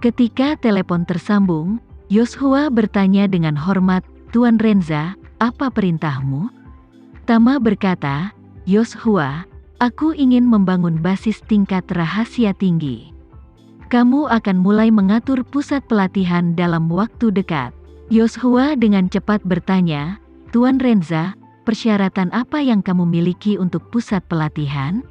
Ketika telepon tersambung, Yoshua bertanya dengan hormat, "Tuan Renza, apa perintahmu?" Tama berkata, "Yoshua, aku ingin membangun basis tingkat rahasia tinggi. Kamu akan mulai mengatur pusat pelatihan dalam waktu dekat." Yoshua dengan cepat bertanya, "Tuan Renza, persyaratan apa yang kamu miliki untuk pusat pelatihan?"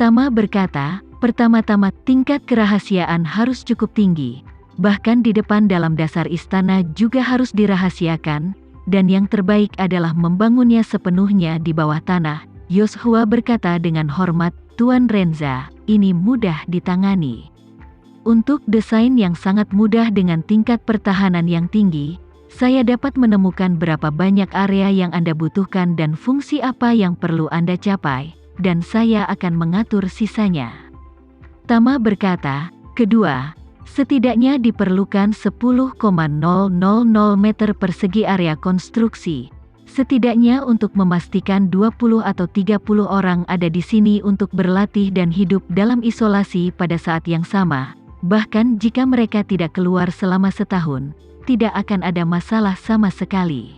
Tama berkata, "Pertama-tama, tingkat kerahasiaan harus cukup tinggi. Bahkan di depan dalam dasar istana juga harus dirahasiakan, dan yang terbaik adalah membangunnya sepenuhnya di bawah tanah." Yoshua berkata dengan hormat, "Tuan Renza, ini mudah ditangani. Untuk desain yang sangat mudah dengan tingkat pertahanan yang tinggi, saya dapat menemukan berapa banyak area yang Anda butuhkan dan fungsi apa yang perlu Anda capai, dan saya akan mengatur sisanya." Tama berkata, "Kedua, setidaknya diperlukan 10,000 meter persegi area konstruksi, setidaknya untuk memastikan 20 atau 30 orang ada di sini untuk berlatih dan hidup dalam isolasi pada saat yang sama. Bahkan jika mereka tidak keluar selama setahun, tidak akan ada masalah sama sekali."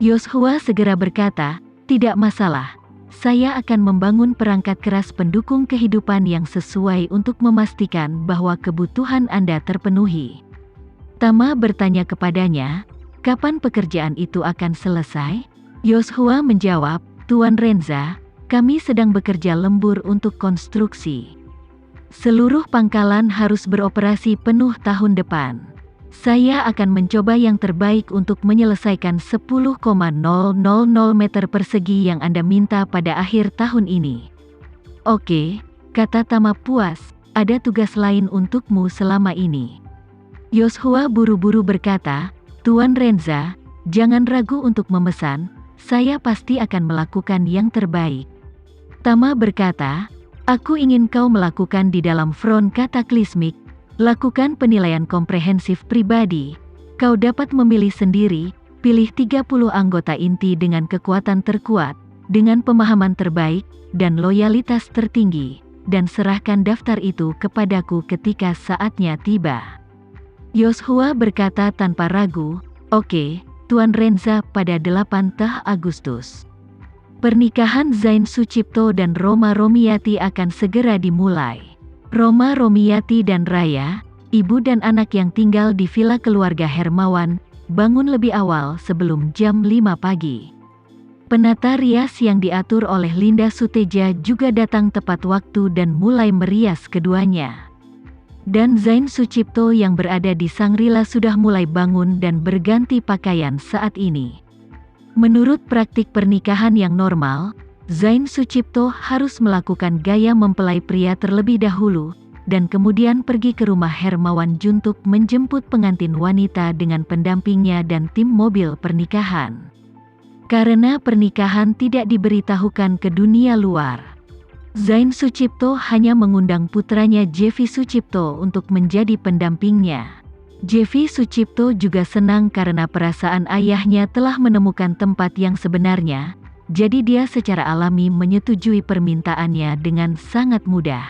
Yoshua segera berkata, "Tidak masalah. Saya akan membangun perangkat keras pendukung kehidupan yang sesuai untuk memastikan bahwa kebutuhan Anda terpenuhi." Tama bertanya kepadanya, "Kapan pekerjaan itu akan selesai?" Yoshua menjawab, "Tuan Renza, kami sedang bekerja lembur untuk konstruksi. Seluruh pangkalan harus beroperasi penuh tahun depan. Saya akan mencoba yang terbaik untuk menyelesaikan 10,000 meter persegi yang Anda minta pada akhir tahun ini." "Oke," kata Tama puas, "ada tugas lain untukmu selama ini." Yoshua buru-buru berkata, "Tuan Renza, jangan ragu untuk memesan, saya pasti akan melakukan yang terbaik." Tama berkata, "Aku ingin kau melakukan di dalam front kataklismik, lakukan penilaian komprehensif pribadi. Kau dapat memilih sendiri, pilih 30 anggota inti dengan kekuatan terkuat, dengan pemahaman terbaik, dan loyalitas tertinggi, dan serahkan daftar itu kepadaku ketika saatnya tiba." Yoshua berkata tanpa ragu, "Oke, Tuan Renza." Pada 8 Agustus. Pernikahan Zain Sucipto dan Roma Romiati akan segera dimulai. Roma Romiati dan Raya, ibu dan anak yang tinggal di villa keluarga Hermawan, bangun lebih awal sebelum jam 5 pagi. Penata rias yang diatur oleh Linda Suteja juga datang tepat waktu dan mulai merias keduanya. Dan Zain Sucipto yang berada di Sangrila sudah mulai bangun dan berganti pakaian saat ini. Menurut praktik pernikahan yang normal, Zain Sucipto harus melakukan gaya mempelai pria terlebih dahulu, dan kemudian pergi ke rumah Hermawan Juntuk menjemput pengantin wanita dengan pendampingnya dan tim mobil pernikahan. Karena pernikahan tidak diberitahukan ke dunia luar, Zain Sucipto hanya mengundang putranya Jevi Sucipto untuk menjadi pendampingnya. Jevi Sucipto juga senang karena perasaan ayahnya telah menemukan tempat yang sebenarnya, jadi dia secara alami menyetujui permintaannya dengan sangat mudah.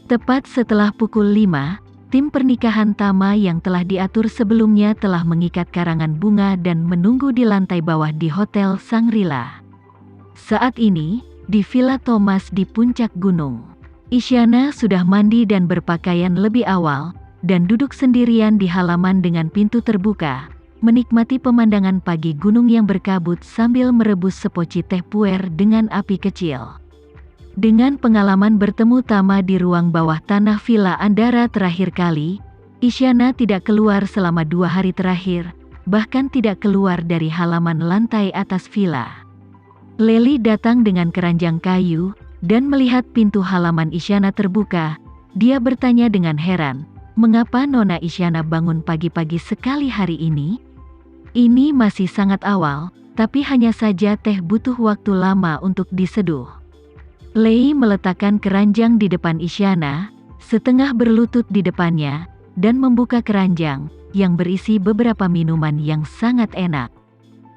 Tepat setelah pukul 5, tim pernikahan Tama yang telah diatur sebelumnya telah mengikat karangan bunga dan menunggu di lantai bawah di Hotel Sangrila. Saat ini, di Villa Thomas di puncak gunung, Isyana sudah mandi dan berpakaian lebih awal, dan duduk sendirian di halaman dengan pintu terbuka, menikmati pemandangan pagi gunung yang berkabut sambil merebus sepoci teh puer dengan api kecil. Dengan pengalaman bertemu Tama di ruang bawah tanah Villa Andara terakhir kali, Isyana tidak keluar selama 2 hari terakhir, bahkan tidak keluar dari halaman lantai atas villa. Leli datang dengan keranjang kayu, dan melihat pintu halaman Isyana terbuka, dia bertanya dengan heran, "Mengapa Nona Isyana bangun pagi-pagi sekali hari ini? Ini masih sangat awal, tapi hanya saja teh butuh waktu lama untuk diseduh." Lei meletakkan keranjang di depan Isyana, setengah berlutut di depannya, dan membuka keranjang, yang berisi beberapa minuman yang sangat enak.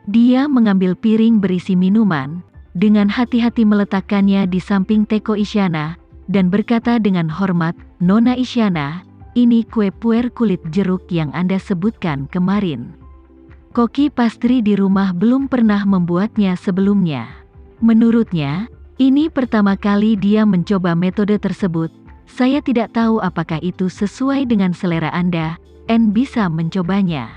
Dia mengambil piring berisi minuman, dengan hati-hati meletakkannya di samping teko Isyana, dan berkata dengan hormat, "Nona Isyana, ini kue puer kulit jeruk yang Anda sebutkan kemarin. Koki pastry di rumah belum pernah membuatnya sebelumnya. Menurutnya, ini pertama kali dia mencoba metode tersebut. Saya tidak tahu apakah itu sesuai dengan selera Anda, dan bisa mencobanya.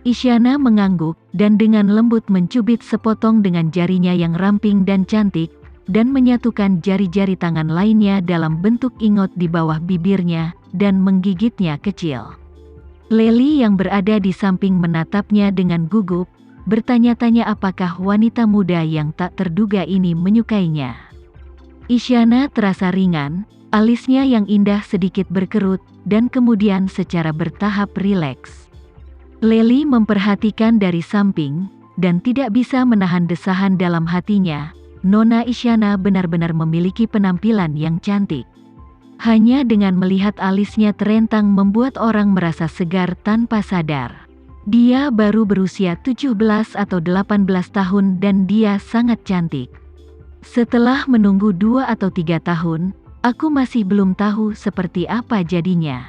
Isyana mengangguk, dan dengan lembut mencubit sepotong dengan jarinya yang ramping dan cantik, dan menyatukan jari-jari tangan lainnya dalam bentuk ingot di bawah bibirnya, dan menggigitnya kecil. Lely yang berada di samping menatapnya dengan gugup, bertanya-tanya apakah wanita muda yang tak terduga ini menyukainya. Isyana terasa ringan, alisnya yang indah sedikit berkerut, dan kemudian secara bertahap rileks. Lely memperhatikan dari samping, dan tidak bisa menahan desahan dalam hatinya. Nona Isyana benar-benar memiliki penampilan yang cantik. Hanya dengan melihat alisnya terentang membuat orang merasa segar tanpa sadar. Dia baru berusia 17 atau 18 tahun dan dia sangat cantik. Setelah menunggu 2 atau 3 tahun, aku masih belum tahu seperti apa jadinya.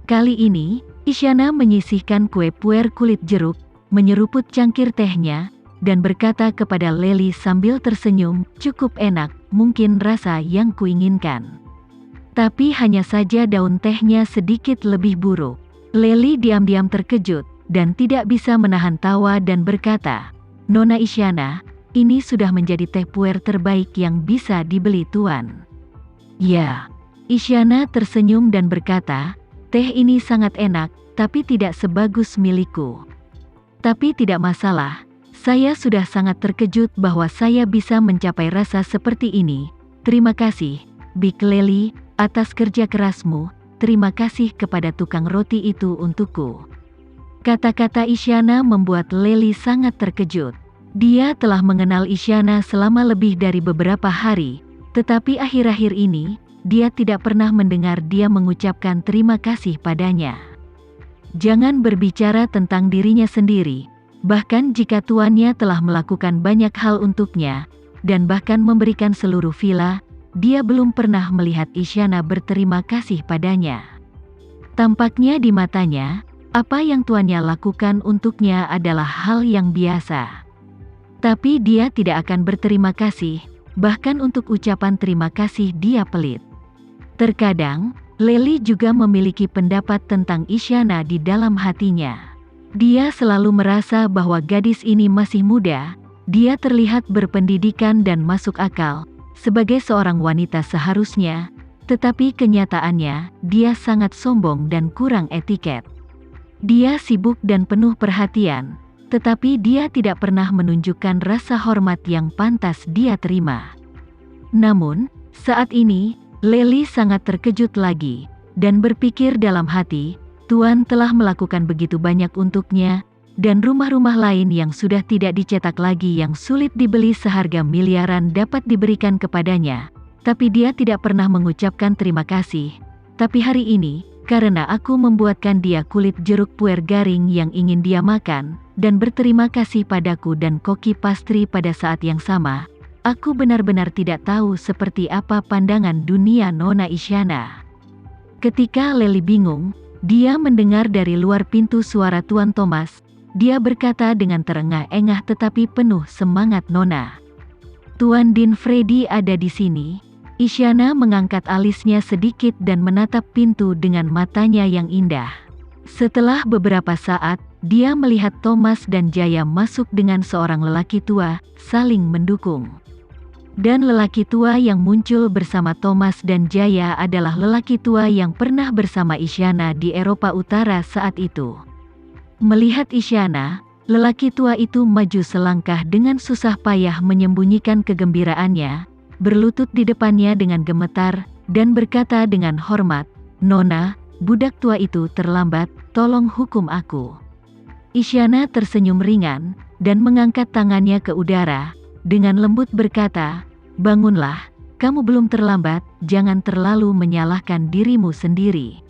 Kali ini, Isyana menyisihkan kue puer kulit jeruk, menyeruput cangkir tehnya, dan berkata kepada Lely sambil tersenyum, cukup enak, mungkin rasa yang kuinginkan. Tapi hanya saja daun tehnya sedikit lebih buruk. Lely diam-diam terkejut, dan tidak bisa menahan tawa dan berkata, Nona Isyana, ini sudah menjadi teh puer terbaik yang bisa dibeli Tuan. Ya, Isyana tersenyum dan berkata, teh ini sangat enak, tapi tidak sebagus milikku. Tapi tidak masalah, saya sudah sangat terkejut bahwa saya bisa mencapai rasa seperti ini. Terima kasih, Big Lely, atas kerja kerasmu, terima kasih kepada tukang roti itu untukku. Kata-kata Isyana membuat Lely sangat terkejut. Dia telah mengenal Isyana selama lebih dari beberapa hari, tetapi akhir-akhir ini, dia tidak pernah mendengar dia mengucapkan terima kasih padanya. Jangan berbicara tentang dirinya sendiri, bahkan jika tuannya telah melakukan banyak hal untuknya, dan bahkan memberikan seluruh villa, dia belum pernah melihat Isyana berterima kasih padanya. Tampaknya di matanya, apa yang tuannya lakukan untuknya adalah hal yang biasa. Tapi dia tidak akan berterima kasih, bahkan untuk ucapan terima kasih dia pelit. Terkadang, Lely juga memiliki pendapat tentang Isyana di dalam hatinya. Dia selalu merasa bahwa gadis ini masih muda, dia terlihat berpendidikan dan masuk akal, sebagai seorang wanita seharusnya, tetapi kenyataannya, dia sangat sombong dan kurang etiket. Dia sibuk dan penuh perhatian, tetapi dia tidak pernah menunjukkan rasa hormat yang pantas dia terima. Namun, saat ini, Lely sangat terkejut lagi, dan berpikir dalam hati, Tuan telah melakukan begitu banyak untuknya, dan rumah-rumah lain yang sudah tidak dicetak lagi yang sulit dibeli seharga miliaran dapat diberikan kepadanya, tapi dia tidak pernah mengucapkan terima kasih. Tapi hari ini, karena aku membuatkan dia kulit jeruk puer garing yang ingin dia makan, dan berterima kasih padaku dan koki pastry pada saat yang sama, aku benar-benar tidak tahu seperti apa pandangan dunia Nona Isyana. Ketika Lely bingung, dia mendengar dari luar pintu suara Tuan Thomas. Dia berkata dengan terengah-engah tetapi penuh semangat, Nona. Tuan Dean Freddy ada di sini. Isyana mengangkat alisnya sedikit dan menatap pintu dengan matanya yang indah. Setelah beberapa saat, dia melihat Thomas dan Jaya masuk dengan seorang lelaki tua, saling mendukung. Dan lelaki tua yang muncul bersama Thomas dan Jaya adalah lelaki tua yang pernah bersama Isyana di Eropa Utara saat itu. Melihat Isyana, lelaki tua itu maju selangkah dengan susah payah menyembunyikan kegembiraannya, berlutut di depannya dengan gemetar, dan berkata dengan hormat, Nona, budak tua itu terlambat, tolong hukum aku. Isyana tersenyum ringan, dan mengangkat tangannya ke udara, dengan lembut berkata, bangunlah, kamu belum terlambat, jangan terlalu menyalahkan dirimu sendiri.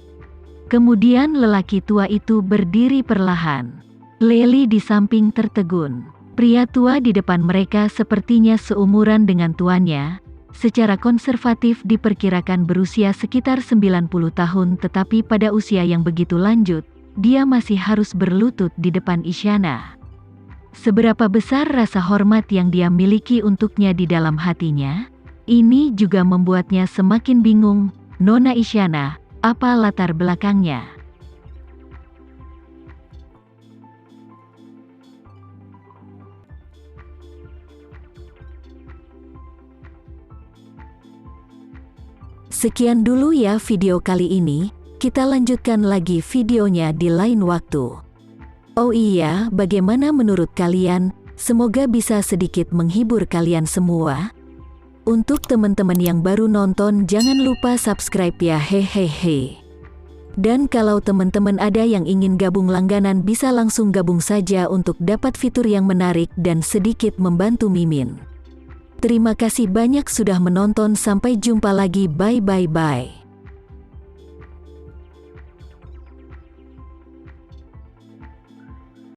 Kemudian lelaki tua itu berdiri perlahan. Lely di samping tertegun. Pria tua di depan mereka sepertinya seumuran dengan tuannya, Secara konservatif diperkirakan berusia sekitar 90 tahun, tetapi pada usia yang begitu lanjut, dia masih harus berlutut di depan Isyana. Seberapa besar rasa hormat yang dia miliki untuknya di dalam hatinya? Ini juga membuatnya semakin bingung. Nona Isyana, apa latar belakangnya? Sekian dulu ya video kali ini, kita lanjutkan lagi videonya di lain waktu. Oh iya, bagaimana menurut kalian? Semoga bisa sedikit menghibur kalian semua. Untuk teman-teman yang baru nonton, jangan lupa subscribe ya, hehehe. Dan kalau teman-teman ada yang ingin gabung langganan, bisa langsung gabung saja untuk dapat fitur yang menarik dan sedikit membantu Mimin. Terima kasih banyak sudah menonton, sampai jumpa lagi, bye.